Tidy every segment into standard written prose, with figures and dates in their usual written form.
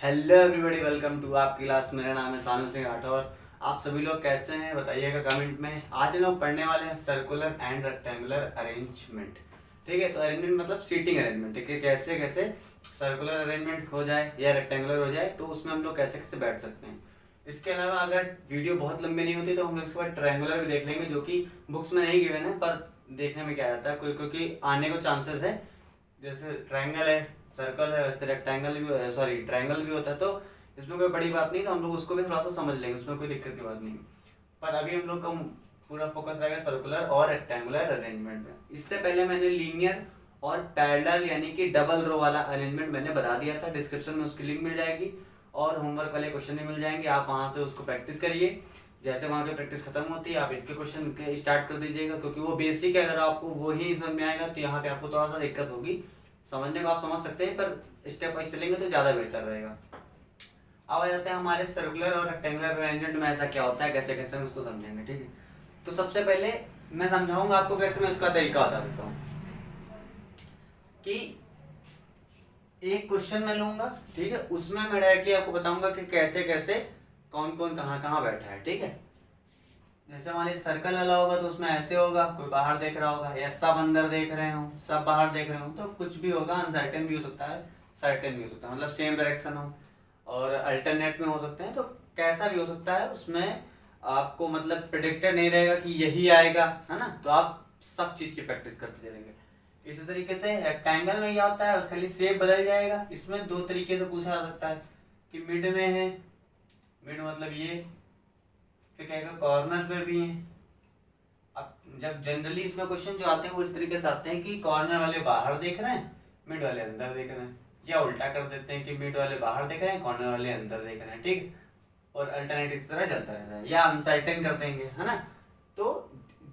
Hello everybody, welcome to आपकी class. मेरा नाम है सानू सिंह राठौर। आप सभी लोग कैसे हैं बताइएगा कमेंट में। आज हम लोग पढ़ने वाले हैं सर्कुलर एंड रेक्टेंगुलर अरेंजमेंट। ठीक है, तो अरेंजमेंट मतलब सीटिंग अरेंजमेंट। ठीक है, कैसे कैसे सर्कुलर अरेंजमेंट हो जाए या रेक्टेंगुलर हो जाए, तो उसमें हम लोग कैसे कैसे बैठ सकते हैं। इसके अलावा अगर वीडियो बहुत लंबी नहीं होती तो हम लोग इसके बाद ट्रायंगुलर भी देख लेंगे, जो कि बुक्स में नहीं गिवन है, पर देखने में क्या आता है कोई क्योंकि आने को चांसेस है। जैसे ट्रायंगल है, सर्कल है, वैसे रेक्टेंगल भी, सॉरी ट्रायंगल भी होता है, तो इसमें कोई बड़ी बात नहीं, तो हम लोग उसको भी थोड़ा सा समझ लेंगे, उसमें कोई दिक्कत की बात नहीं। पर अभी हम लोग का पूरा फोकस रहेगा सर्कुलर और रेक्टेंगुलर अरेंजमेंट में। इससे पहले मैंने लीनियर और पैरेलल यानी कि डबल रो वाला अरेंजमेंट मैंने बता दिया था। डिस्क्रिप्शन में उसकी लिंक मिल जाएगी और होमवर्क वाले क्वेश्चन भी मिल जाएंगे, आप वहां से उसको प्रैक्टिस करिए। जैसे वहां की प्रैक्टिस खत्म होती है आप इसके क्वेश्चन स्टार्ट कर दीजिएगा, क्योंकि वो बेसिक है। अगर आपको वो ही समझ में आएगा तो यहाँ पे आपको थोड़ा सा दिक्कत होगी समझने को। आप समझ सकते हैं, पर स्टेप वाइज चलेंगे तो ज्यादा बेहतर रहेगा। अब आ जाते हैं हमारे सर्कुलर और रेक्टेंगुलर अरेंजमेंट में ऐसा क्या होता है, कैसे कैसे हम उसको समझेंगे। ठीक है, तो सबसे पहले मैं समझाऊंगा आपको कैसे, मैं उसका तरीका बता देता हूँ कि एक क्वेश्चन मैं लूंगा, ठीक है, उसमें मैं डायरेक्टली आपको बताऊंगा कि कैसे कैसे कौन कौन कहाँ कहाँ बैठा है। ठीक है, जैसे हमारे सर्कल वाला होगा तो उसमें ऐसे होगा, कोई बाहर देख रहा होगा, या सब अंदर देख रहे हो, सब बाहर देख रहे हो, तो कुछ भी होगा। अनसर्टेन भी हो सकता है, सर्टेन भी हो सकता है, मतलब सेम डायरेक्शन हो, और अल्टरनेट में हो सकते हैं, तो कैसा भी हो सकता है। उसमें आपको मतलब प्रिडिक्टेड नहीं रहेगा कि यही आएगा, है ना, तो आप सब चीज की प्रैक्टिस करते चलेंगे। इसी तरीके से रेक्टेंगल में क्या होता है, उसका खाली शेप बदल जाएगा। इसमें दो तरीके से पूछा जा सकता है कि मिड में है, मिड मतलब ये, फिर कहेगा कॉर्नर पे भी है। अब जब जनरली इसमें क्वेश्चन जो आते हैं वो इस तरीके से आते हैं कि कॉर्नर वाले बाहर देख रहे हैं, मिड वाले अंदर देख रहे हैं, या उल्टा कर देते हैं कि मिड वाले बाहर देख रहे हैं, कॉर्नर वाले अंदर देख रहे हैं। ठीक, और अल्टरनेट इस तरह चलता रहता है, या अनसर्टेन कर देंगे, है ना। तो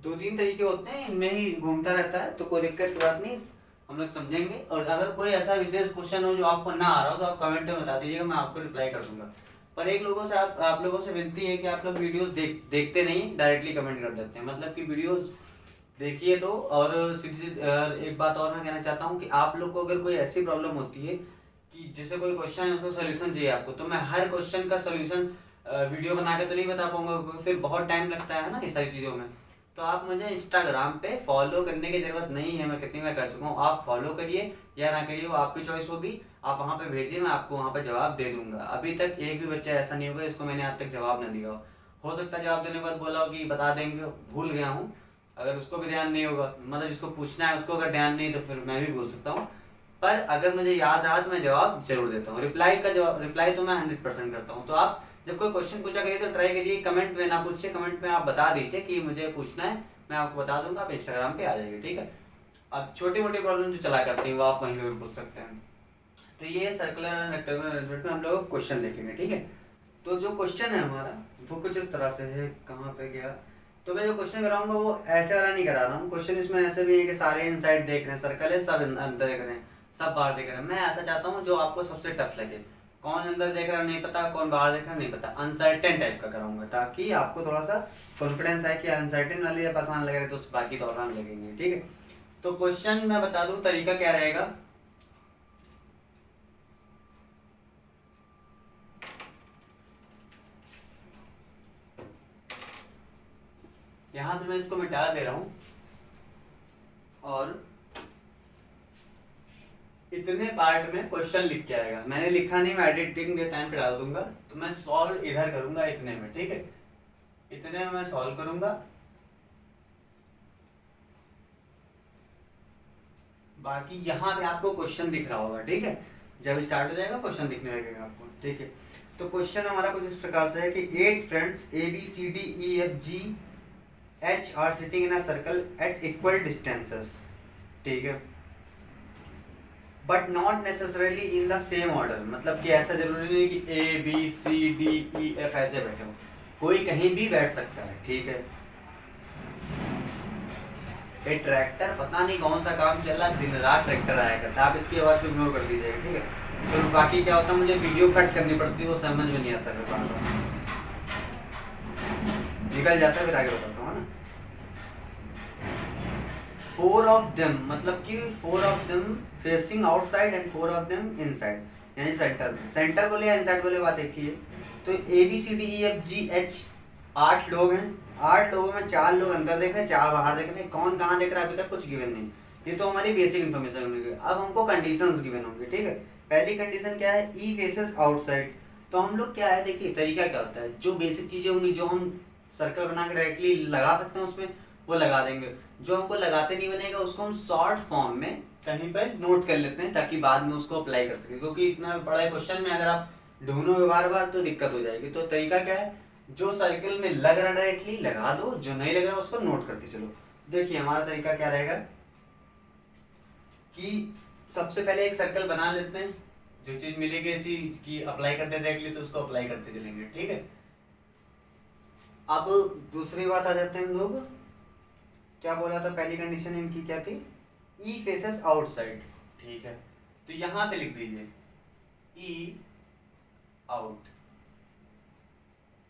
दो तीन तरीके होते हैं, इनमें ही घूमता रहता है, तो कोई दिक्कत की बात नहीं, हम लोग समझेंगे। और अगर कोई ऐसा विशेष क्वेश्चन हो जो आपको ना आ रहा हो तो आप कमेंट में बता दीजिएगा, मैं आपको रिप्लाई कर दूंगा। पर एक लोगों से आप लोगों से विनती है कि आप लोग वीडियोस देखते नहीं, डायरेक्टली कमेंट कर देते हैं। मतलब कि वीडियोस देखिए तो। और एक बात और मैं कहना चाहता हूँ कि आप लोग को अगर कोई ऐसी प्रॉब्लम होती है कि जैसे कोई क्वेश्चन है उसका सोल्यूशन चाहिए आपको, तो मैं हर क्वेश्चन का सोल्यूशन वीडियो बना के तो नहीं बता पाऊंगा, क्योंकि फिर बहुत टाइम लगता है ना ये सारी चीज़ों में। तो आप मुझे इंस्टाग्राम पे फॉलो करने की जरूरत नहीं है, मैं कितनी बार कर चुका हूँ। आप फॉलो करिए या ना करिए, वो आपकी चॉइस होगी। आप वहाँ पे भेजिए, मैं आपको वहाँ पे जवाब दे दूंगा। अभी तक एक भी बच्चा ऐसा नहीं हुआ इसको मैंने आज तक जवाब ना दिया हो सकता है जवाब देने के बाद बोला हो कि बता देंगे, भूल गया हूँ। अगर उसको भी ध्यान नहीं होगा, मतलब जिसको पूछना है उसको अगर ध्यान नहीं, तो फिर मैं भी बोल सकता हूँ। पर अगर मुझे याद रहा तो मैं जवाब जरूर देता हूँ। रिप्लाई तो मैं 100% करता हूँ। तो आप जब कोई क्वेश्चन पूछा करिए तो ट्राई करिए, कमेंट में ना पूछिए, कमेंट में आप बता दीजिए कि मुझे पूछना है, मैं आपको बता दूंगा, आप इंस्टाग्राम पे आ जाइए। ठीक है, अब छोटी मोटी प्रॉब्लम जो चला करती है वो आप वहीं पे भी पूछ सकते हैं। तो ये सर्कुलर एंड रेक्टेंगुलर अरेंजमेंट में हम लोग क्वेश्चन देखेंगे। ठीक है, तो जो क्वेश्चन है हमारा वो कुछ इस तरह से है। कहाँ पे गया, तो मैं जो क्वेश्चन कराऊंगा वो ऐसे वाला नहीं करा रहा हूँ। क्वेश्चन इसमें ऐसे भी है कि सारे इनसाइड देख रहे हैं, सर्कल है, सब अंदर देख रहे हैं, सब बाहर देख रहे हैं। मैं ऐसा चाहता हूँ जो आपको सबसे टफ लगे, कौन अंदर देख रहा है नहीं पता, कौन बाहर देख रहा है नहीं पता, अनसर्टेन टाइप का कराऊंगा, ताकि आपको थोड़ा सा कॉन्फिडेंस है कि अनसर्टेन वाले जब आसान लग रहे तो बाकी तो आसान लगेंगे। ठीक है, तो क्वेश्चन मैं बता दूं तरीका क्या रहेगा। यहां से मैं इसको मिटा दे रहा हूं और इतने पार्ट में क्वेश्चन लिख के आएगा। मैंने लिखा नहीं, मैं एडिटिंग के टाइम पे डाल दूंगा, तो मैं सॉल्व इधर करूंगा इतने में। ठीक है, इतने में मैं सॉल्व करूंगा, बाकी यहाँ पे आपको क्वेश्चन दिख रहा होगा। ठीक है, जब स्टार्ट हो जाएगा क्वेश्चन दिखने लगेगा आपको। ठीक है, तो क्वेश्चन हमारा कुछ इस प्रकार से है कि 8 friends ABCDEFGH are sitting in a circle at equal distances. ठीक है, but not necessarily in the same order, मतलब कि ऐसा जरूरी नहीं कि ABCDEF ऐसे बैठे हो, कोई कहीं भी बैठ सकता है। ठीक है, ये ट्रैक्टर पता नहीं कौन सा काम चल रहा, दिन रात ट्रैक्टर आया करता है, आप इसकी आवाज़ को इग्नोर कर दीजिएगा। ठीक है, तो बाकी क्या होता है, मुझे वीडियो कट करनी पड़ती है, वो समझ में नहीं आता, फिर बार निकल जाता है, फिर आगे बताता हूँ ना। 4 of them मतलब कि 4 of them facing outside and 4 of them inside. यानी सेंटर में। सेंटर बोले या इनसाइड बोले बात एक ही है। तो ABCDEFGH 8 लोग हैं, 8 लोगों में 4 लोग अंदर देख रहे हैं, 4 बाहर देख रहे हैं। कौन कहाँ देख रहा है अभी तक कुछ गिवन नहीं। ये तो हमारी बेसिक इन्फॉर्मेशन होगी। अब हमको कंडीशंस गिवन होंगे, ठीक है। पहली कंडीशन क्या है, ई फेसेस आउटसाइड। तो हम लोग क्या है, देखिए तरीका क्या होता है, जो बेसिक चीजें होंगी जो हम सर्कल बना के डायरेक्टली लगा सकते हैं उसमें, वो लगा देंगे। जो हमको लगाते नहीं बनेगा उसको हम शॉर्ट फॉर्म में कहीं पर नोट कर लेते हैं, ताकि बाद में उसको अप्लाई कर सके। क्योंकि इतना बड़ा क्वेश्चन में अगर आप ढूंढोगे बार बार तो दिक्कत हो जाएगी। तो तरीका क्या है, जो सर्कल में लग रहा डायरेक्टली लगा दो, जो नहीं लग रहा उसको नोट करते चलो। देखिए हमारा तरीका क्या रहेगा कि सबसे पहले एक सर्कल बना लेते हैं, जो चीज मिलेगी ऐसी कि अप्लाई करते डायरेक्टली तो उसको अप्लाई करते चलेंगे, ठीक है। अब दूसरी बात आ जाते हैं हम लोग, क्या बोला था, पहली कंडीशन इनकी क्या थी, ई फेसेस आउटसाइड, ठीक है। तो यहां पे लिख दीजिए ई आउट,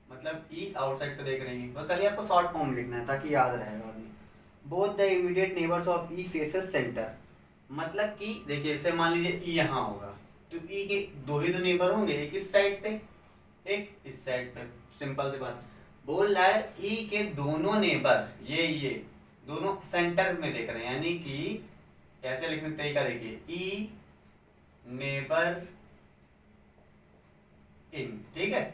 मतलब ई आउटसाइड पे देख रहे हैं, बस खाली आपको शॉर्ट फॉर्म लिखना है ताकि याद रहेगा बाद में। Both the immediate neighbours of E faces centre, मतलब कि देखिए जैसे मान लीजिए ई यहाँ होगा तो ई के दो ही तो नेबर होंगे, एक इस साइड पे एक इस साइड पे, सिंपल सी बात। बोल रहा है ई के दोनों नेबर ये दोनों सेंटर में देख रहे हैं, यानी कि कैसे लिखने का तरीका देखिए, ई नेबर इन, ठीक है।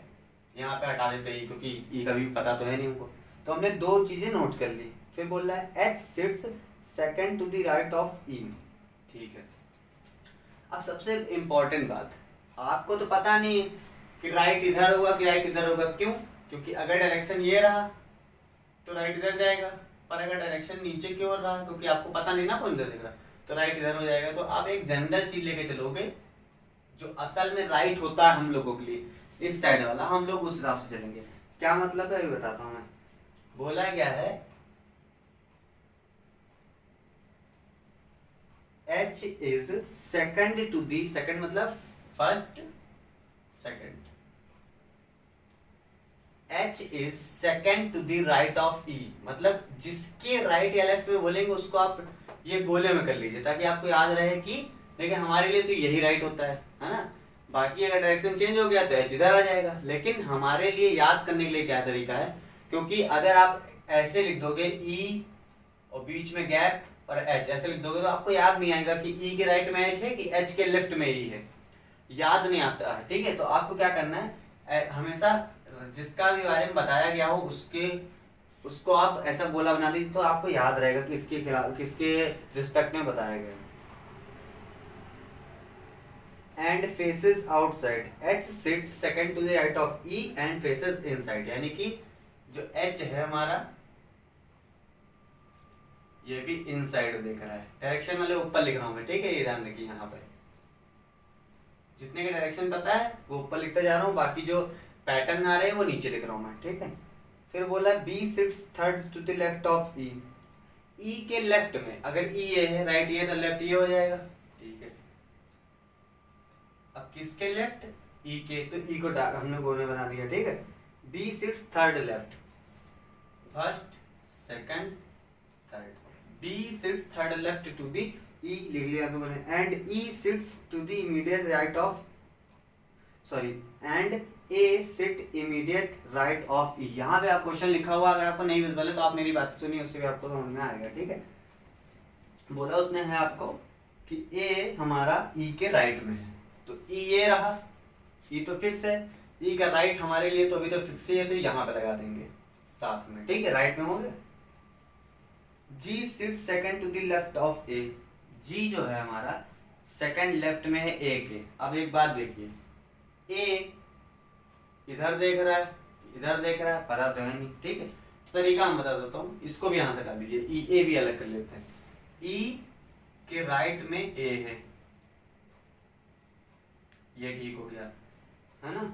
यहाँ पे हटा देते हैं क्योंकि ई का भी पता तो है नहीं हमको। तो हमने दो चीजें नोट कर ली। फिर बोल रहा है H sits second to the right of E, ठीक है। अब सबसे इंपॉर्टेंट बात, आपको तो पता नहीं है कि राइट इधर होगा कि राइट इधर होगा, क्यों? क्योंकि अगर डायरेक्शन ये रहा तो राइट इधर जाएगा, पर अगर डायरेक्शन नीचे की ओर रहा, क्योंकि आपको पता नहीं ना कौन इधर दिख रहा, तो राइट इधर हो जाएगा। तो आप एक जनरल चीज लेके चलोगे, जो असल में राइट होता है हम लोगों के लिए, इस साइड वाला, हम लोग उस हिसाब से चलेंगे। क्या मतलब है अभी बताता हूं मैं। बोला क्या है, H is second to the, second मतलब first second, H is second to the right of E, मतलब जिसके राइट या लेफ्ट में बोलेंगे उसको आप ये गोले में कर लीजिए, ताकि आपको याद रहे कि देखिए हमारे लिए तो यही राइट होता है ना। बाकी अगर डायरेक्शन चेंज हो गया तो H इधर आ जाएगा, लेकिन हमारे लिए याद करने के लिए क्या तरीका है, क्योंकि अगर आप ऐसे लिख दोगे E और बीच में गैप और H ऐसे लिख दोगे तो आपको याद नहीं आएगा कि E के राइट में H है कि H के लेफ्ट में E है, याद नहीं आता है, ठीक है। तो आपको क्या करना है, हमेशा जिसका भी बारे में बताया गया हो उसको आप ऐसा गोला बना दीजिए, तो आपको याद रहेगा कि इसके खिलाफ किसके रिस्पेक्ट में बताया गया। And faces outside, H sits second to the right of E and faces inside, यानी कि जो H है हमारा ये भी इनसाइड देख रहा है। डायरेक्शन वाले ऊपर लिख रहा हूं मैं, ठीक है, ये ध्यान रखिए। यहाँ पे जितने के डायरेक्शन पता है वो ऊपर लिखता जा रहा हूँ, बाकी जो पैटर्न आ रहे हैं वो नीचे लिख रहा हूँ मैं, ठीक है। फिर बोला B sits third to the left of E, E के लेफ्ट में, अगर E ये है राइट ये तो लेफ्ट ये हो जाएगा, ठीक है। अब किसके लेफ्ट, E के, तो E को हमने गोले बना दिया, ठीक है। B sits third left, first second third, B sits third left to the E लिख लिया आप लोगों ने, and E sits to the immediate right of, sorry, and A sit immediate right of E। यहाँ पे आप क्वेश्चन लिखा हुआ अगर आपको नहीं विजिबल है तो आप मेरी बात सुनिए, उससे भी आपको समझ में आएगा, ठीक है। बोला उसने है आपको कि A हमारा E के राइट में है, तो E ये रहा, E तो फिक्स है, E का राइट हमारे लिए तो अभी तो फिक्स ही है, तो यहाँ पे लगा देंगे साथ में, ठीक है, राइट में हो गया। G sits second to the left of A, G जो है हमारा सेकंड लेफ्ट में है A के। अब एक बात देखिए, A इधर देख रहा है इधर देख रहा है, पता तो है नहीं, ठीक है। तो तरीका हम बता देता हूँ, इसको भी यहाँ से हटा दीजिए, E A भी अलग कर लेते हैं। E के राइट में A है, ये ठीक हो गया है ना।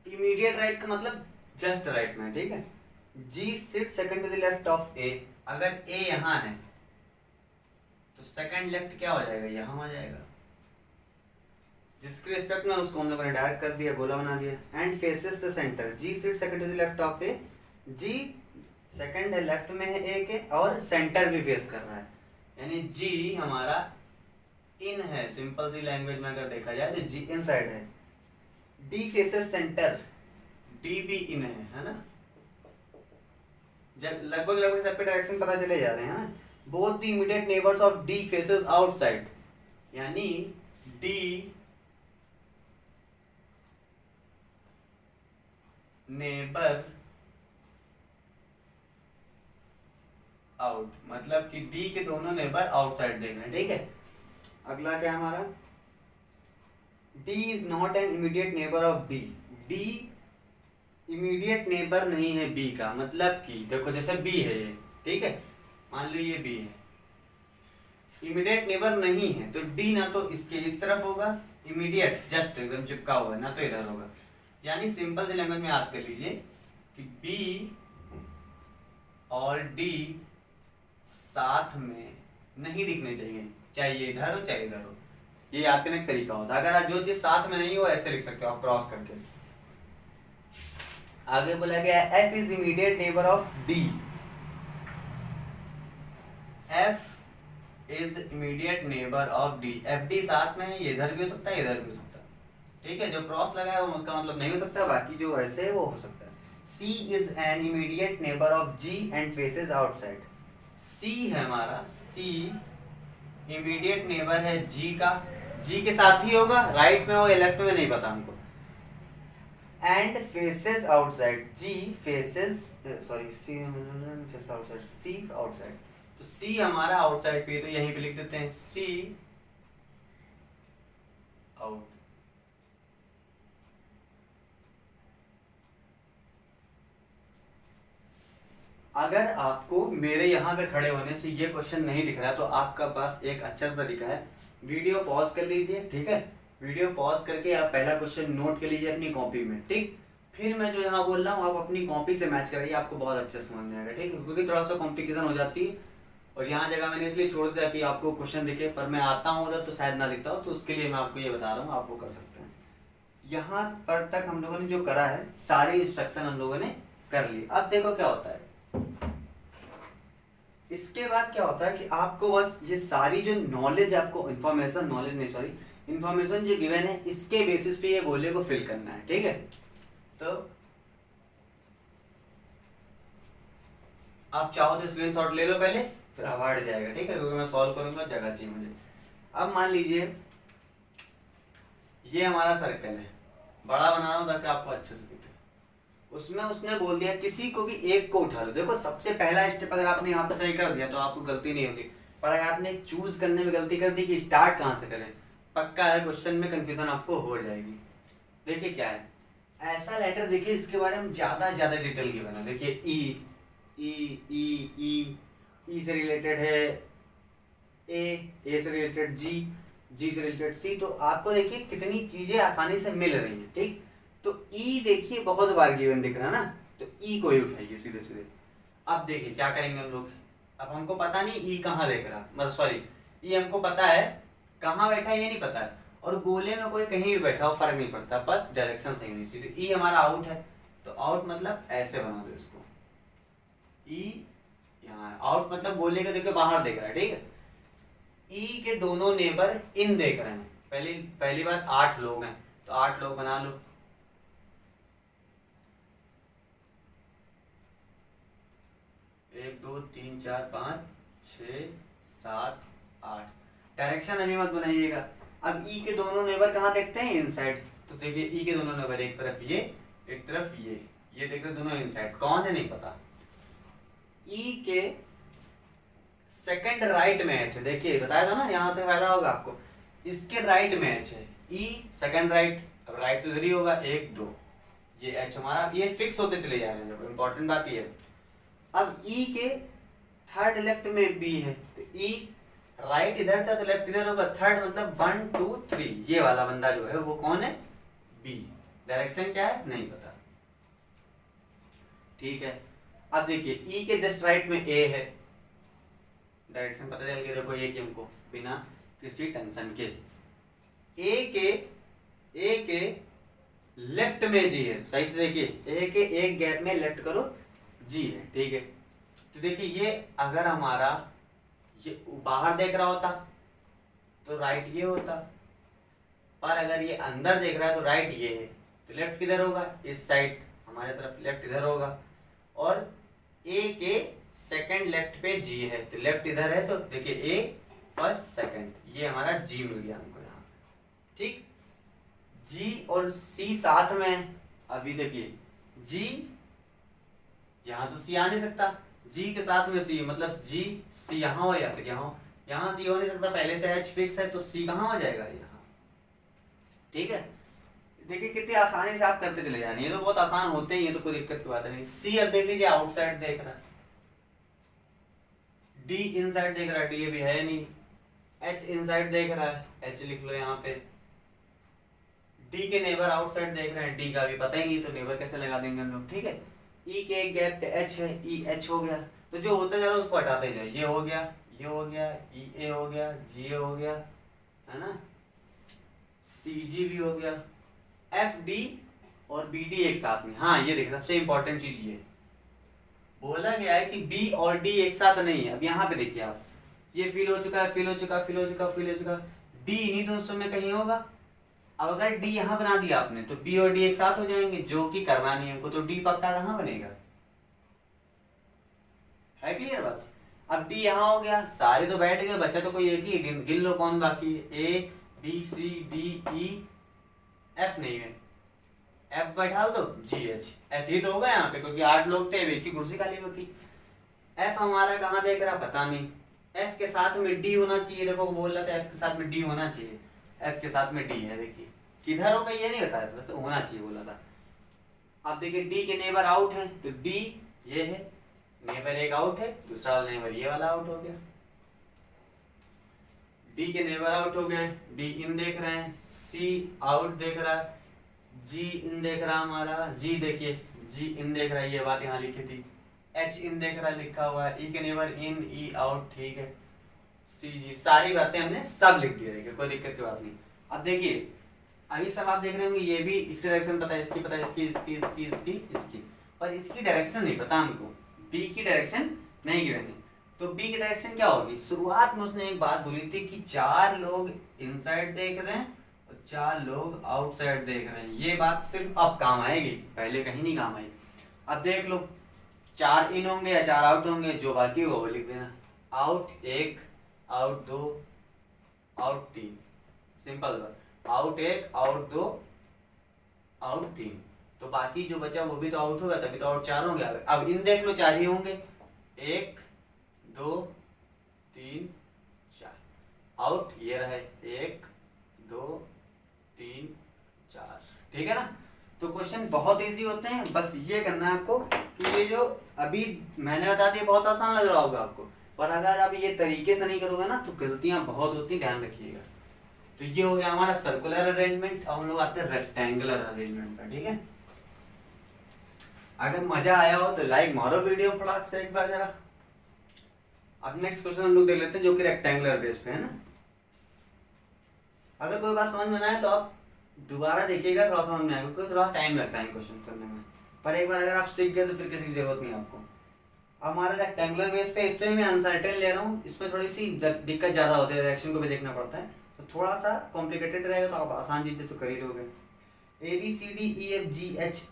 इमीडिएट राइट का मतलब जस्ट राइट में, ठीक है। G sit second to the left of A, अगर A यहाँ है तो सेकंड लेफ्ट क्या हो जाएगा, यहाँ आ जाएगा, जिसके रिस्पेक्ट में उसको हम लोगों ने डायरेक्ट कर दिया, गोला बना दिया। And faces the centre, G sit second to the left of A, G सेकंड लेफ्ट में है A के और सेंटर भी फेस कर रहा है, यानी G हमारा इन है, सिंपल सी लैंग्वेज में अगर देखा जाए तो जी इन साइड है। डी फेसेस सेंटर, डी भी इन है ना। जब लगभग लगभग सबके डायरेक्शन पता चले जा रहे हैं ना। Both the immediate neighbours of D faces outside, यानी डी नेबर आउट, मतलब कि डी के दोनों नेबर आउटसाइड देख रहे हैं, ठीक है। अगला क्या है हमारा, D is not an immediate neighbour of B, D immediate neighbour नहीं है बी का, मतलब कि देखो जैसे बी है ये, ठीक है, मान लो ये बी है, इमीडिएट नेबर नहीं है, तो डी ना तो इसके इस तरफ होगा इमीडिएट, जस्ट एकदम चिपका हुआ है, ना तो इधर होगा। यानी सिंपल सी लैंग्वेज में याद कर लीजिए कि बी और डी साथ में नहीं दिखने चाहिए, चाहे ये इधर हो चाहे इधर हो। ये याद करने का तरीका होता है। अगर आप जो चीज साथ में नहीं हो ऐसे लिख सकते हो आप क्रॉस करके। आगे बोला गया F is immediate neighbour of D, F is immediate neighbour of D, F D साथ में है, ये इधर भी हो सकता है इधर भी हो सकता है, ठीक है। जो क्रॉस लगा है वो उसका मतलब नहीं हो सकता, बाकी जो ऐसे है वो हो सकता है। C is an immediate neighbour of G and faces outside, C है हमारा, सी इमीडिएट नेबर है जी का, जी के साथ ही होगा, राइट में हो या लेफ्ट में नहीं पता हमको। And faces outside, G faces sorry C faces outside, C outside, तो सी हमारा आउटसाइड पे, तो यहीं पे लिख देते हैं सी आउट। अगर आपको मेरे यहाँ पे खड़े होने से ये क्वेश्चन नहीं दिख रहा तो आपका पास एक अच्छा सा तरीका है, वीडियो पॉज कर लीजिए, ठीक है। वीडियो पॉज करके आप पहला क्वेश्चन नोट कर लीजिए अपनी कॉपी में, ठीक। फिर मैं जो यहाँ बोल रहा हूँ आप अपनी कॉपी से मैच कराइए, आपको बहुत अच्छे समझ में आएगा, ठीक है। क्योंकि थोड़ा सा कॉम्प्लिकेशन हो जाती है और यहाँ जगह मैंने इसलिए छोड़ दिया कि आपको क्वेश्चन दिखे, पर मैं आता हूँ उधर तो शायद ना दिखता हो, तो उसके लिए मैं आपको ये बता रहा हूँ, आप वो कर सकते हैं। यहाँ पर तक हम लोगों ने जो करा है सारी इंस्ट्रक्शन हम लोगों ने कर ली। अब देखो क्या होता है, इसके बाद क्या होता है कि आपको बस ये सारी जो नॉलेज आपको इन्फॉर्मेशन, नॉलेज नहीं सॉरी इन्फॉर्मेशन जो गिवन है इसके बेसिस पे ये गोले को फिल करना है, ठीक है। तो आप चाहो तो स्क्रीनशॉट ले लो पहले, फिर अवार्ड जाएगा, ठीक है, क्योंकि मैं सॉल्व करूंगा, जगह चाहिए मुझे। अब मान लीजिए ये हमारा सर्कल है, बड़ा बना रहा हूं ताकि आपको अच्छे से दिखे। उसमें उसने बोल दिया किसी को भी एक को उठा लो। देखो सबसे पहला स्टेप अगर आपने यहाँ पे सही कर दिया तो आपको गलती नहीं होगी, पर अगर आपने चूज करने में गलती कर दी कि स्टार्ट कहाँ से करें, पक्का है क्वेश्चन में कंफ्यूजन आपको हो जाएगी। देखिए क्या है, ऐसा लेटर देखिए इसके बारे में ज्यादा डिटेल की बना। देखिए ई ई ई ई ई से रिलेटेड है ए से रिलेटेड जी से रिलेटेड सी, तो आपको देखिए कितनी चीजें आसानी से मिल रही है, ठीक। तो ई देखिए बहुत बार गिवन दिख रहा है ना, तो ई को ही उठाइए सीधे सीधे। अब देखिए क्या करेंगे हम लोग, अब हमको पता नहीं ई कहाँ देख रहा, मतलब सॉरी ई हमको पता है कहाँ बैठा है ये नहीं पता है, और गोले में कोई कहीं भी बैठा हो फर्क नहीं पड़ता, बस डायरेक्शन सही नहीं चाहिए। ई हमारा आउट है, तो आउट मतलब ऐसे बना दो इसको, ई यहाँ आउट मतलब गोले के देखो बाहर देख रहा है, ठीक है। ई के दोनों नेबर इन देख रहे हैं, पहली बात 8 लोग हैं तो 8 लोग बना लो, 1 2 3 4 5 6 7 8। डायरेक्शन अभी मत बनाइएगा। अब ई के दोनों नेबर कहाँ देखते हैं, इनसाइड, तो देखिए ई के दोनों नेबर एक तरफ ये एक तरफ ये देखते हैं दोनों इनसाइड, कौन है नहीं पता। ई के सेकंड राइट में एच है, देखिए बताया था ना यहाँ से फायदा होगा आपको, इसके राइट में एच है, ई सेकंड राइट, अब राइट तो इधर ही होगा 1 2, ये एच हमारा ये फिक्स होते चले जा रहे हैं, देखो इंपॉर्टेंट बात ये है। अब ई के थर्ड लेफ्ट में बी है, तो ई राइट इधर था तो लेफ्ट इधर होगा, थर्ड मतलब 1 2 3, ये वाला बंदा जो है वो कौन है, बी। डायरेक्शन क्या है नहीं पता, ठीक है। अब देखिए ई के जस्ट राइट में ए है, डायरेक्शन पता चल गया, देखो ये कि हमको बिना किसी टेंशन के ए के लेफ्ट में जी है, सही से देखिए ए के एक गैप में लेफ्ट करो जी है, ठीक है। तो देखिए ये अगर हमारा ये बाहर देख रहा होता तो राइट ये होता, पर अगर ये अंदर देख रहा है तो राइट ये है, तो लेफ्ट किधर होगा, इस साइड हमारे तरफ लेफ्ट इधर होगा। और ए के सेकंड लेफ्ट पे जी है, तो लेफ्ट इधर है, तो देखिए ए फर्स्ट सेकंड, ये हमारा जी मिल गया हमको यहाँ पे। ठीक, जी और सी साथ में, अभी देखिए जी यहाँ तो सी आ नहीं सकता, जी के साथ में सी, मतलब जी सी यहाँ हो या फिर यहाँ हो, यहाँ सी हो नहीं सकता, पहले से एच फिक्स है, तो सी कहाँ हो जाएगा, यहाँ। ठीक है, देखिए कितनी आसानी से आप करते चले जाएंगे, ये तो बहुत आसान होते ही है, तो कोई दिक्कत की बात नहीं। सी अब देख लीजिए आउटसाइड देख रहा है, डी इनसाइड देख रहा है, डी ये भी है नहीं, एच इनसाइड देख रहा है, एच लिख लो यहाँ पे, डी के नेबर आउटसाइड देख रहे हैं, डी का भी पता ही नहीं, तो नेबर कैसे लगा देंगे हम लोग। ठीक है, ई के एक गैप पे एच है, ई एच हो गया, तो जो होता जा रहा है उसको हटाते जाए, ये हो गया, ये हो गया, ई ए हो गया, जी ए हो गया, है ना, सी जी भी हो गया, एफ डी और बी डी एक साथ में। हाँ ये देखिए सबसे इंपॉर्टेंट चीज ये बोला गया है कि बी और डी एक साथ नहीं है। अब यहाँ पे देखिए आप, ये फिल हो चुका है, फिल हो चुका, फिल हो चुका, फिल हो चुका, डी इन्हीं दोनों में कहीं होगा। अब अगर डी यहाँ बना दिया आपने तो बी और डी एक साथ हो जाएंगे, जो कि करना नहीं हमको, तो डी पक्का कहाँ बनेगा, है क्लियर बात। अब डी यहाँ हो गया, सारे तो बैठ गए, बचा तो कोई एक ही, गिन लो कौन बाकी है, A B C D E F नहीं है, एफ बैठा दो, जी एच, एफ ही तो होगा यहाँ पे, क्योंकि 8 लोग थे, एक की कुर्सी खाली बची। एफ हमारा कहाँ देख रहा पता नहीं, एफ के साथ में डी होना चाहिए, देखो बोल रहा था एफ के साथ में डी होना चाहिए, एफ के साथ में डी है, देखिए किधर होगा ये नहीं बताया, बस होना चाहिए बोला था। अब देखिए डी के नेबर आउट है, तो डी ये है, नेबर एक आउट है, दूसरा वाला नेबर ये वाला आउट हो गया, डी के नेबर आउट हो गए, डी इन देख रहे हैं, सी आउट देख रहा है, जी इन देख रहा हमारा, जी देखिए जी इन देख रहा है, ये बात यहाँ लिखी थी, एच इन देख रहा लिखा हुआ है, ई के नेबर इन, ई आउट, ठीक है, सी जी, सारी बातें हमने सब लिख दी, देखिए कोई दिक्कत की बात नहीं। अब देखिए अभी सब आप देख रहे होंगे, ये भी इसकी डायरेक्शन पता है, इसकी पता है, इसकी इसकी इसकी इसकी इसकी, पर इसकी डायरेक्शन नहीं पता हमको, बी की डायरेक्शन नहीं गिवेन। तो बी की डायरेक्शन क्या होगी, शुरुआत में उसने एक बात बोली थी कि 4 लोग इनसाइड देख रहे हैं और 4 लोग आउटसाइड देख रहे हैं, ये बात सिर्फ अब काम आएगी, पहले कहीं नहीं काम आई। अब देख लो 4 इन होंगे या 4 आउट होंगे, जो बाकी होगा वो लिख देना, आउट 1, आउट 2, आउट 3, सिंपल बात, आउट 1, आउट 2, आउट 3, तो बाकी जो बचा वो भी तो आउट होगा, तभी तो आउट 4 होंगे। अब इन देख लो 4 ही होंगे, 1 2 3 4, आउट ये रहे 1 2 3 4, ठीक है ना। तो क्वेश्चन बहुत इजी होते हैं, बस ये करना है आपको कि ये जो अभी मैंने बता दिया बहुत आसान लग रहा होगा आपको, पर अगर आप ये तरीके से नहीं करोगे ना तो गलतियां बहुत होती, ध्यान रखिएगा। तो ये हो गया हमारा सर्कुलर अरेंजमेंट, और हम लोग आते हैं रेक्टेंगुलर अरेंजमेंट पर, ठीक है। अगर मजा आया हो तो लाइक मारो वीडियो फटाक से एक बार जरा। अब नेक्स्ट क्वेश्चन हम लोग देख लेते हैं जो कि रेक्टेंगुलर बेस पे है ना। अगर कोई बात समझ में ना आए तो आप दोबारा देखिएगा, थोड़ा समझ में आएगा, क्योंकि थोड़ा टाइम लगता है क्वेश्चन करने में, पर एक बार अगर आप सीख गए तो फिर किसी की जरूरत नहीं आपको। हमारा रेक्टेंगुलर बेस पे, इसमें मैं अनसर्टेन ले रहा हूँ, इसमें थोड़ी सी दिक्कत ज्यादा होती है, डायरेक्शन को भी देखना पड़ता है, तो थोड़ा सा कॉम्प्लिकेटेड रहेगा, तो आप आसान चीजें तो कर ही लोगे। A B C D E F G H,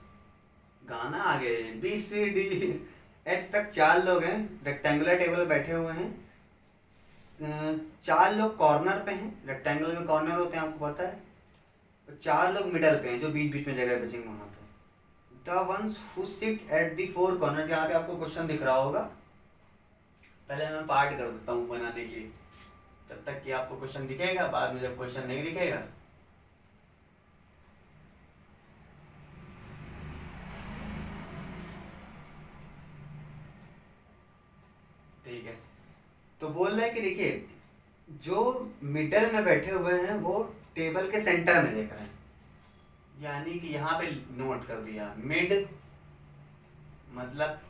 गाना आ गया, बी सी डी एच तक 4 लोग हैं, रेक्टेंगुलर टेबल बैठे हुए हैं, 4 लोग कॉर्नर पे हैं, रेक्टेंगुलर में कॉर्नर होते हैं आपको पता है, 4 लोग मिडल पे हैं, जो बीच बीच में जगह बचेंगे वहां पे। The ones who sit at the 4 corner, जहाँ पे आपको क्वेश्चन दिख रहा होगा, पहले मैं पार्ट कर देता हूँ बनाने के लिए, तब तक कि आपको क्वेश्चन दिखेगा, बाद में जब क्वेश्चन नहीं दिखेगा ठीक है। तो बोल रहे हैं कि देखिए जो मिडल में बैठे हुए हैं वो टेबल के सेंटर में देख रहे हैं, यानी कि यहाँ पे नोट कर दिया, मिड मतलब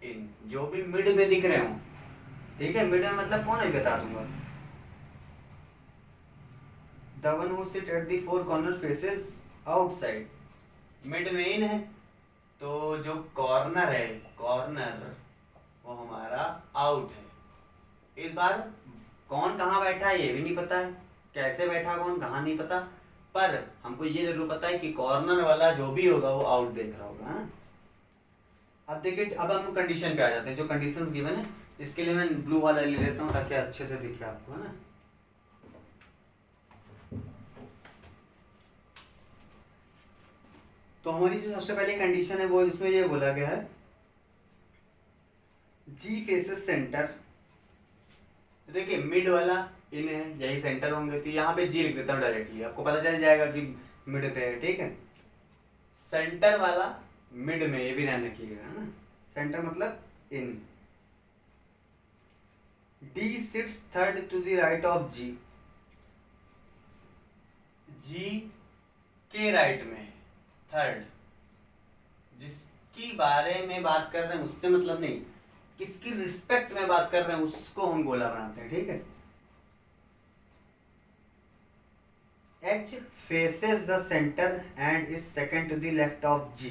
इन, जो भी मिड में दिख रहे हो, ठीक है, मिड में मतलब कौन है बता दूंगा, the one who sit at the 4 corner faces outside, mid में इन है, तो जो कॉर्नर है, कॉर्नर वो हमारा आउट है। इस बार कौन कहाँ बैठा है ये भी नहीं पता है, कैसे बैठा कौन कहाँ नहीं पता, पर हमको ये जरूर पता है कि कॉर्नर वाला जो भी होगा वो आउट देख रहा होगा, है ना। अब देखिए, अब हम कंडीशन पे आ जाते हैं, जो कंडीशंस गिवन है। इसके लिए मैं ब्लू वाला ले लेता हूँ ताकि अच्छे से दिखे आपको, है ना। तो हमारी जो सबसे पहली कंडीशन है वो इसमें ये बोला गया है, जी फेसेस सेंटर। देखिए मिड वाला इन है, यही सेंटर होंगे, तो यहाँ पे जी लिख देता हूँ डायरेक्टली, आपको पता चल जाएगा कि मिड पे है, ठीक है। सेंटर वाला मिड में, ये भी ध्यान रखिएगा, है ना। सेंटर मतलब in. D sits third to the right of G, G के राइट में थर्ड, जिसकी बारे में बात कर रहे हैं उससे मतलब नहीं, किसकी रिस्पेक्ट में बात कर रहे हैं उसको हम गोला बनाते हैं, ठीक है। H faces the center and is second to the left of G.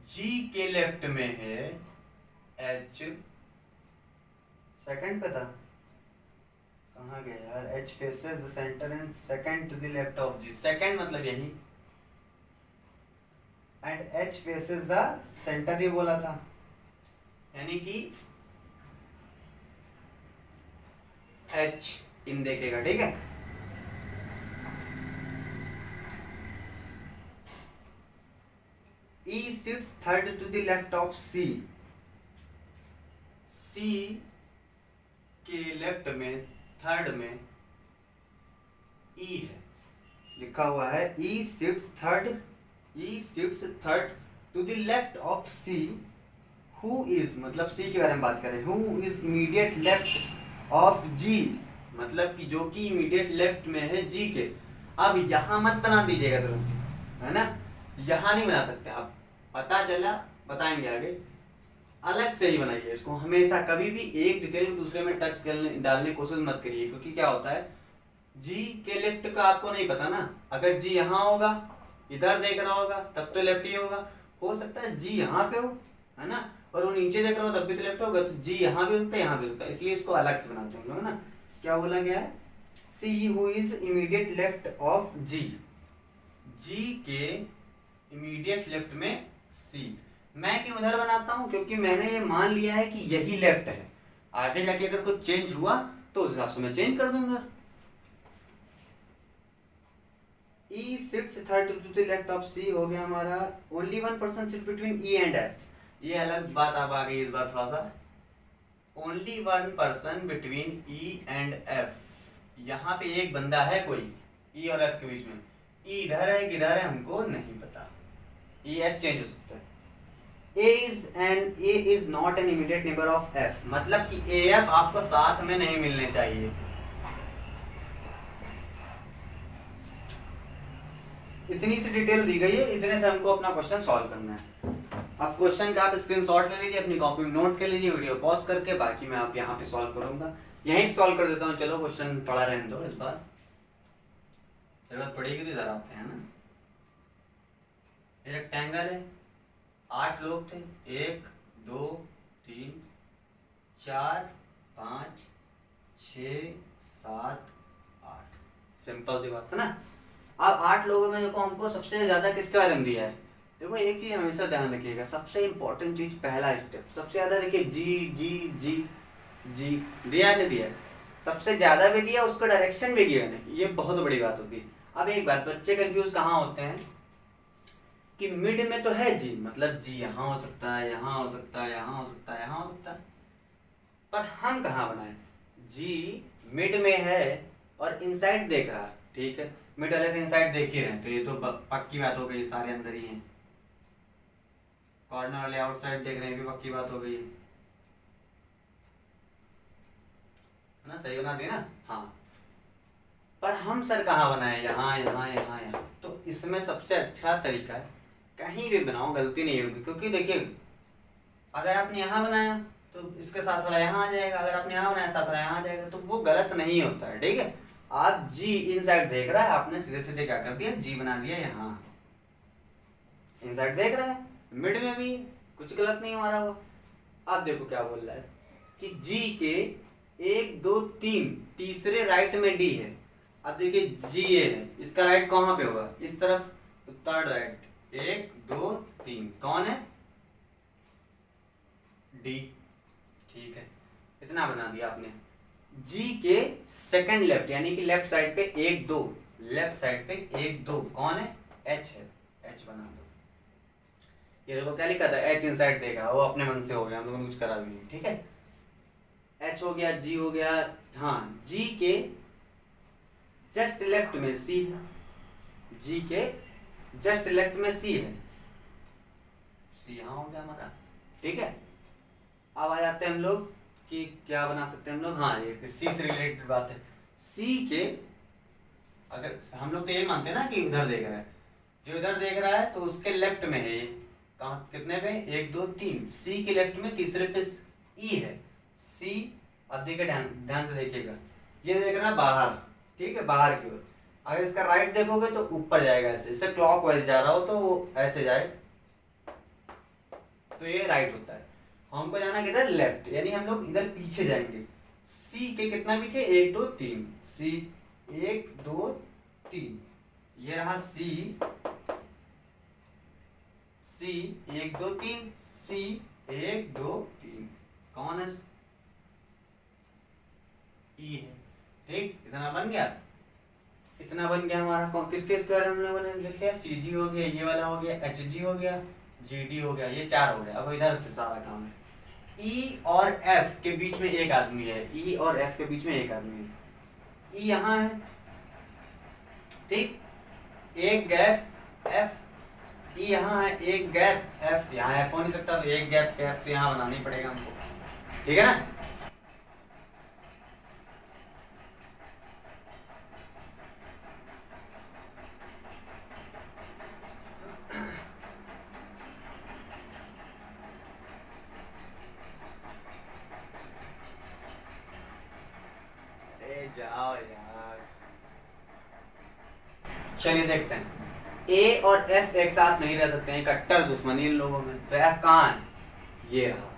G के लेफ्ट में है H, सेकंड पे था, कहाँ गया यार। H faces the center and second to the left of G, second मतलब यही, and H faces the center ही बोला था, यानी कि H इन देखेगा, ठीक है। E sits third to the left of C, C के लेफ्ट में थर्ड में E है, लिखा हुआ है E sits third to the left of C, who is मतलब C के बारे में बात करें, who is immediate left of G, मतलब कि जो कि इमीडिएट लेफ्ट में है जी के। अब यहाँ मत बना दीजिएगा तुरंत, है ना, यहाँ नहीं बना सकते आप, पता चला बताएंगे आगे, अलग से ही बनाइए इसको। हमेशा कभी भी एक डिटेल को दूसरे में टच डालने की कोशिश मत करिए, क्योंकि क्या होता है, जी के लेफ्ट का आपको नहीं पता ना। अगर जी यहाँ होगा, इधर देख रहा होगा, तब तो लेफ्ट ही होगा। हो सकता है जी यहाँ पे हो, है ना, और वो नीचे देख रहा हो तब भी तो लेफ्ट होगा, तो जी यहाँ भी हो सकता है, यहाँ भी हो सकता है, इसलिए इसको अलग से बनाते हैं हम लोग, है ना। क्या बोला गया है, C who is immediate left of G, G के इमीडिएट लेफ्ट में सी। मैं क्यों उधर बनाता हूं, क्योंकि मैंने ये मान लिया है कि यही लेफ्ट है, आगे जाके अगर कुछ चेंज हुआ तो उस हिसाब से मैं चेंज कर दूंगा। E sits third to the left of C हो गया हमारा। Only one person sit between E and F, ये अलग बात अब आ गई इस बार थोड़ा सा। Only one person between E and F, यहाँ पे एक बंदा है कोई E और F के बीच में। E इधर है किधर है हमको नहीं पता, E F चेंज हो सकता है। A is not an immediate neighbor of F, मतलब कि A F आपको साथ में नहीं मिलने चाहिए। इतनी सी डिटेल दी गई है, इतने से हमको अपना क्वेश्चन सॉल्व करना है। अब क्वेश्चन का आप स्क्रीनशॉट ले लीजिए, अपनी कॉपी में नोट कर लीजिए, वीडियो पॉज करके, बाकी मैं आप यहाँ पे सॉल्व करूंगा, यहीं सॉल्व कर देता हूँ। चलो क्वेश्चन पढ़ा रहने दो, इस बार जरूरत पड़ेगी तो इधर आते हैं ना। ये रेक्टेंगल है, 8 लोग थे, 1 2 3 4 5 6 7 8, सिंपल सी बात है ना। अब 8 लोगों में देखो हमको सबसे ज्यादा किसके बारे में दिया है। देखो एक चीज हमेशा ध्यान रखिएगा, सबसे इंपॉर्टेंट चीज पहला स्टेप, सबसे ज्यादा देखिए जी जी जी जी दिया नहीं दिया, सबसे ज्यादा भी दिया, उसका डायरेक्शन भी गिवन है, ये बहुत बड़ी बात होती है। अब एक बात, बच्चे कंफ्यूज कहाँ होते हैं कि मिड में तो है जी, मतलब जी यहाँ हो सकता है, यहाँ हो सकता है, यहाँ हो सकता है, यहाँ हो सकता है, पर हम कहाँ बनाए, जी मिड में है और इनसाइड देख रहा है, ठीक है, मिड वाले तो इनसाइड देख ही रहे हैं, तो ये तो पक्की बात हो गई, सारे अंदर ही हैं। कॉर्नर वाले आउटसाइड देख रहे हैं, भी पक्की बात हो गई है ना, सही बना दिया ना। हाँ, पर हम सर कहाँ बनाए, यहाँ यहाँ यहाँ यहाँ, तो इसमें सबसे अच्छा तरीका है कहीं भी बनाओ, गलती नहीं होगी, क्योंकि देखिए अगर आपने यहाँ बनाया तो इसके साथ वाला यहाँ आ जाएगा, अगर आपने यहाँ बनाया साथ वाला यहाँ आ जाएगा, तो वो गलत नहीं होता है, ठीक है। आप जी इनसाइड देख रहा है, आपने सीधे सीधे क्या कर दिया, जी बना दिया, यहाँ इनसाइड देख रहा है, मिड में भी कुछ गलत नहीं हमारा हुआ। अब देखो क्या बोल रहा है कि जी के 1 2 3, तीसरे राइट में डी है। अब देखिए जी ए है, इसका राइट कहाँ पे होगा, इस तरफ, तो थर्ड राइट, 1 2 3, कौन है, डी। ठीक है, इतना बना दिया आपने। जी के सेकंड लेफ्ट यानी कि लेफ्ट साइड पे 1 2, लेफ्ट साइड पे 1 2 कौन है, एच है, एच बना दो। ये देखो क्या लिखा था, एच इनसाइड देखा, वो अपने मन से हो गया, हम लोगों ने कुछ करा भी नहीं। ठीक है, एच हो गया, जी हो गया। हाँ, जी के जस्ट लेफ्ट में सी है, जी के जस्ट लेफ्ट में सी है, सी यहां हो गया हमारा। ठीक है, अब आ जाते हैं हम लोग कि क्या बना सकते हैं हम लोग। हाँ, ये सी से रिलेटेड बात है। सी के अगर हम लोग तो ये मानते हैं ना कि उधर देख रहा है, जो इधर देख रहा है तो उसके लेफ्ट में है ये, कहाँ कितने पे, 1 2 3, सी के लेफ्ट में तीसरे पे ई है, सी। अब देखिए ध्यान से देखिएगा, ये देख रहा है बाहर, ठीक है, बाहर की ओर। अगर इसका राइट देखोगे तो ऊपर जाएगा, ऐसे इसे क्लॉकवाइज जा रहा हो तो वो ऐसे जाए, तो ये राइट होता है। हमको जाना किधर, लेफ्ट, यानी हम लोग इधर पीछे जाएंगे। सी के कितना पीछे, 1 2 3, सी 1 2 3, ये रहा सी, सी 1 2 3, सी 1 2 3, कौन है, ई है। ठीक, इतना बन गया, इतना बन गया हमारा। किसके स्क्वायर हम लोगों ने लिख लिया, सी जी हो गया, ये वाला हो गया, एच जी हो गया, जी डी हो गया, ये 4 हो गया। अब इधर से सारा काम है। ई और एफ के बीच में एक आदमी है, ई और एफ के बीच में एक आदमी है, ई यहाँ है, ठीक, एक गैप एफ, ई यहाँ है, एक गैप एफ, यहाँ एफ हो नहीं सकता तो एक गैप एफ तो यहाँ बनाना ही पड़ेगा हमको। ठीक है ना, जाओ यार, चलिए देखते हैं। ए और एफ एक साथ नहीं रह सकते हैं, कट्टर दुश्मनी इन लोगों में। तो एफ कहाँ है, ये रहा,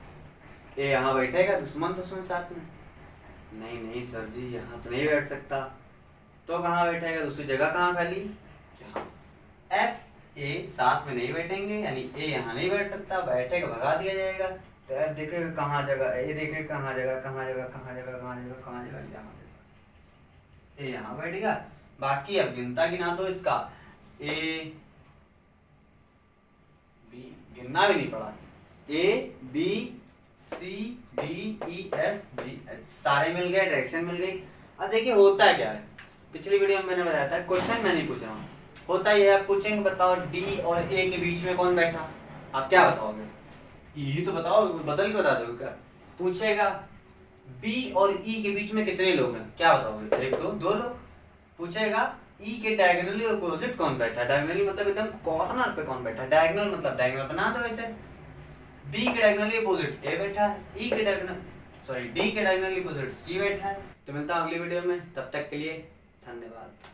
ए यहाँ बैठेगा, दुश्मन दुश्मन साथ में, नहीं नहीं सर जी यहाँ तो नहीं बैठ सकता, तो कहाँ बैठेगा, दूसरी जगह कहाँ खाली, यहाँ। एफ ए साथ में नहीं बैठेंगे, यानी ए यहाँ नहीं बैठ सकता, बैठेगा भगा दिया जाएगा। तो एफ देखेगा कहाँ जगह, ए देखेगा कहाँ जगह, कहाँ जगह, कहाँ जगह, कहाँ जगह, कहाँ जगह, यहाँ ए यहाँ बैठेगा। बाकी अब गिना दो इसका, ए बी, गिनना भी नहीं पड़ा, A B C D E F G H, सारे मिल गए, डायरेक्शन मिल गई। अब देखिए होता क्या है, पिछली वीडियो में मैंने बताया था, क्वेश्चन मैं नहीं पूछ रहा हूँ, होता ये है, पूछेंगे बताओ डी और ए के बीच में कौन बैठा, आप क्या बताओगे, यही तो बताओ, बदल के बता दो क्या। पूछेगा बी और ई के बीच में कितने लोग हैं, क्या बताओगे, 1 2 2 लोग। पूछेगा ई के डायगोनली अपोजिट कौन बैठा है, डायगोनली मतलब एकदम कॉर्नर पे कौन बैठा है, डायगोनल मतलब डायगोनल बना दो ऐसे। बी के डायगोनली अपोजिट ए बैठा है, ई के डायगोनल डी के डायगोनली अपोजिट सी बैठा है। तो मिलता हूं अगली वीडियो में, तब तक के लिए धन्यवाद।